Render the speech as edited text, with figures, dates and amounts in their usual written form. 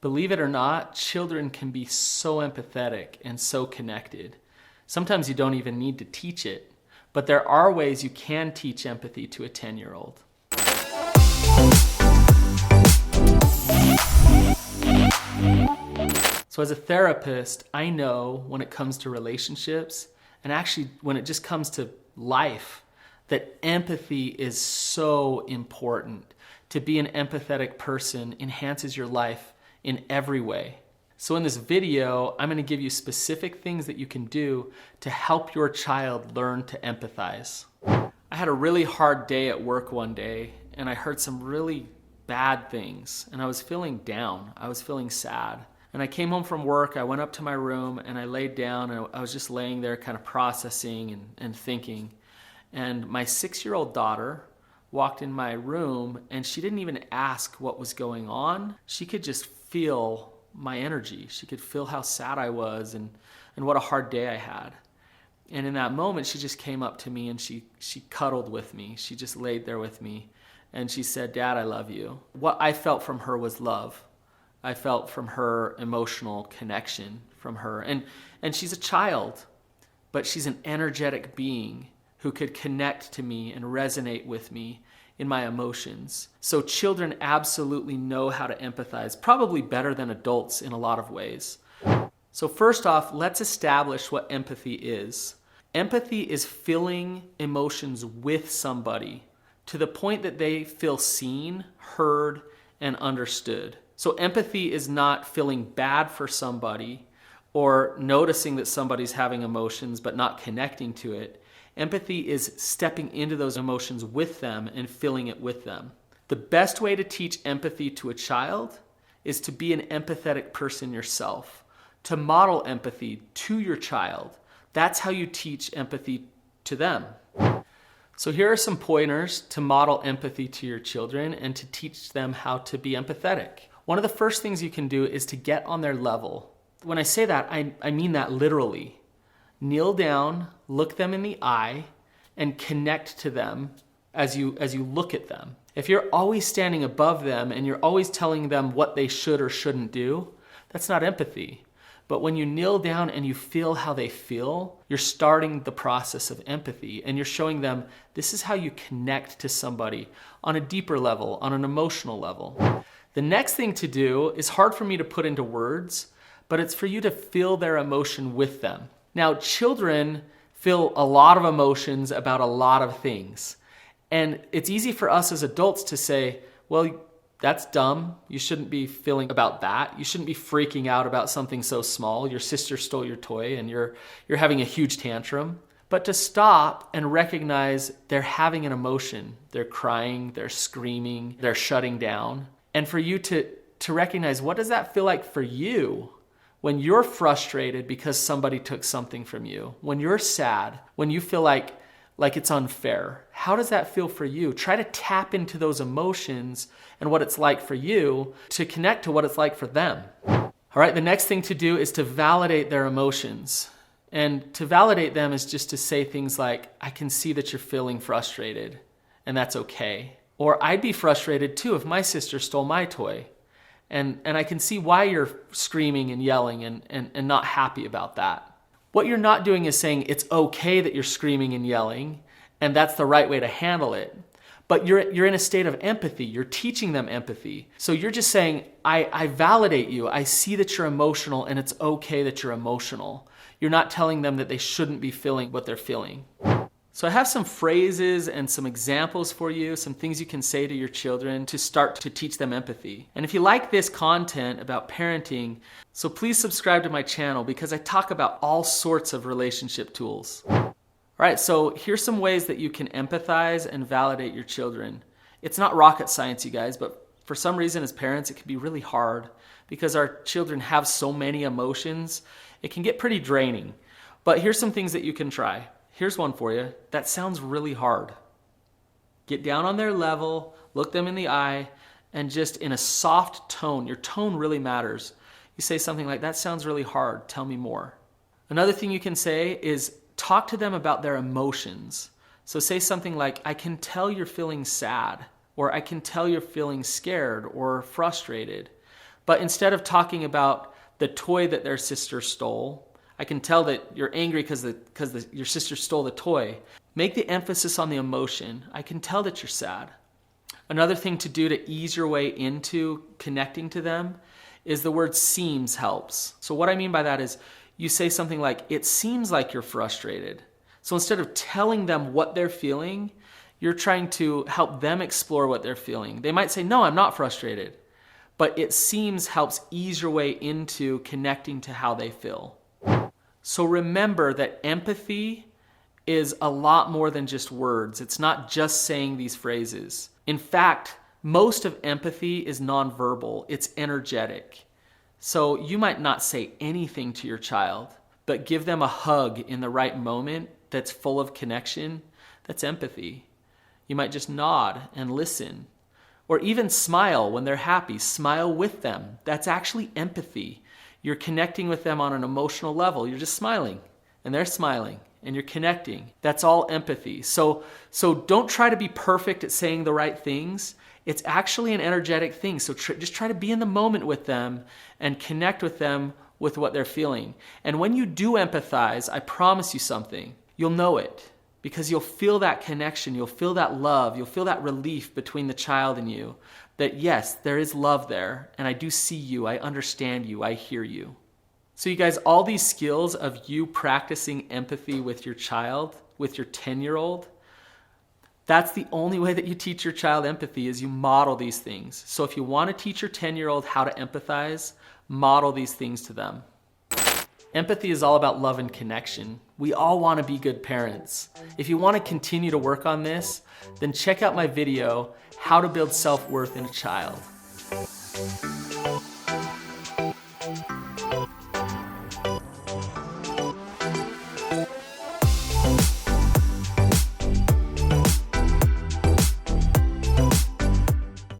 Believe it or not, children can be so empathetic and so connected. Sometimes you don't even need to teach it, but there are ways you can teach empathy to a 10-year-old. So as a therapist, I know when it comes to relationships, and actually when it just comes to life, that empathy is so important. To be an empathetic person enhances your life in every way. So in this video, I'm going to give you specific things that you can do to help your child learn to empathize. I had a really hard day at work one day, and I heard some really bad things, and I was feeling down. I was feeling sad. And I came home from work, I went up to my room, and I laid down, and I was just laying there kind of processing and thinking. And my 6-year-old daughter walked in my room, and she didn't even ask what was going on. She could just feel my energy. She could feel how sad I was and what a hard day I had. And in that moment, she just came up to me and she cuddled with me. She just laid there with me, and she said, "Dad, I love you." What I felt from her was love. I felt from her emotional connection from her. And she's a child, but she's an energetic being who could connect to me and resonate with me in my emotions. So children absolutely know how to empathize, probably better than adults in a lot of ways. So first off, let's establish what empathy is. Empathy is feeling emotions with somebody to the point that they feel seen, heard, and understood. So empathy is not feeling bad for somebody or noticing that somebody's having emotions but not connecting to it. Empathy is stepping into those emotions with them and feeling it with them. The best way to teach empathy to a child is to be an empathetic person yourself, to model empathy to your child. That's how you teach empathy to them. So here are some pointers to model empathy to your children and to teach them how to be empathetic. One of the first things you can do is to get on their level. When I say that, I mean that literally. Kneel down, look them in the eye, and connect to them as you look at them. If you're always standing above them and you're always telling them what they should or shouldn't do, that's not empathy. But when you kneel down and you feel how they feel, you're starting the process of empathy, and you're showing them this is how you connect to somebody on a deeper level, on an emotional level. The next thing to do is hard for me to put into words, but it's for you to feel their emotion with them. Now, children feel a lot of emotions about a lot of things. And it's easy for us as adults to say, well, that's dumb. You shouldn't be feeling about that. You shouldn't be freaking out about something so small. Your sister stole your toy and you're having a huge tantrum. But to stop and recognize they're having an emotion. They're crying, they're screaming, they're shutting down. And for you to recognize, what does that feel like for you? When you're frustrated because somebody took something from you, when you're sad, when you feel like it's unfair, how does that feel for you? Try to tap into those emotions and what it's like for you to connect to what it's like for them. All right, the next thing to do is to validate their emotions. And to validate them is just to say things like, I can see that you're feeling frustrated, and that's okay. Or I'd be frustrated too if my sister stole my toy. And I can see why you're screaming and yelling and not happy about that. What you're not doing is saying it's okay that you're screaming and yelling, and that's the right way to handle it. But you're in a state of empathy. You're teaching them empathy. So you're just saying, I validate you. I see that you're emotional, and it's okay that you're emotional. You're not telling them that they shouldn't be feeling what they're feeling. So I have some phrases and some examples for you, some things you can say to your children to start to teach them empathy. And if you like this content about parenting, so please subscribe to my channel because I talk about all sorts of relationship tools. All right, so here's some ways that you can empathize and validate your children. It's not rocket science, you guys, but for some reason as parents, it can be really hard because our children have so many emotions. It can get pretty draining. But here's some things that you can try. Here's one for you. That sounds really hard. Get down on their level, look them in the eye, and just in a soft tone, your tone really matters. You say something like, that sounds really hard, tell me more. Another thing you can say is talk to them about their emotions. So say something like, I can tell you're feeling sad, or I can tell you're feeling scared or frustrated. But instead of talking about the toy that their sister stole, I can tell that you're angry because your sister stole the toy. Make the emphasis on the emotion. I can tell that you're sad. Another thing to do to ease your way into connecting to them is the word seems helps. So what I mean by that is you say something like, it seems like you're frustrated. So instead of telling them what they're feeling, you're trying to help them explore what they're feeling. They might say, no, I'm not frustrated. But it seems helps ease your way into connecting to how they feel. So remember that empathy is a lot more than just words. It's not just saying these phrases. In fact, most of empathy is nonverbal. It's energetic. So you might not say anything to your child, but give them a hug in the right moment that's full of connection. That's empathy. You might just nod and listen. Or even smile when they're happy. Smile with them. That's actually empathy. You're connecting with them on an emotional level. You're just smiling, and they're smiling, and you're connecting. That's all empathy. So don't try to be perfect at saying the right things. It's actually an energetic thing. So just try to be in the moment with them and connect with them with what they're feeling. And when you do empathize, I promise you something. You'll know it. Because you'll feel that connection, you'll feel that love, you'll feel that relief between the child and you. That yes, there is love there, and I do see you, I understand you, I hear you. So you guys, all these skills of you practicing empathy with your child, with your 10-year-old, that's the only way that you teach your child empathy is you model these things. So if you want to teach your 10-year-old how to empathize, model these things to them. Empathy is all about love and connection. We all want to be good parents. If you want to continue to work on this, then check out my video, How to Build Self-Worth in a Child.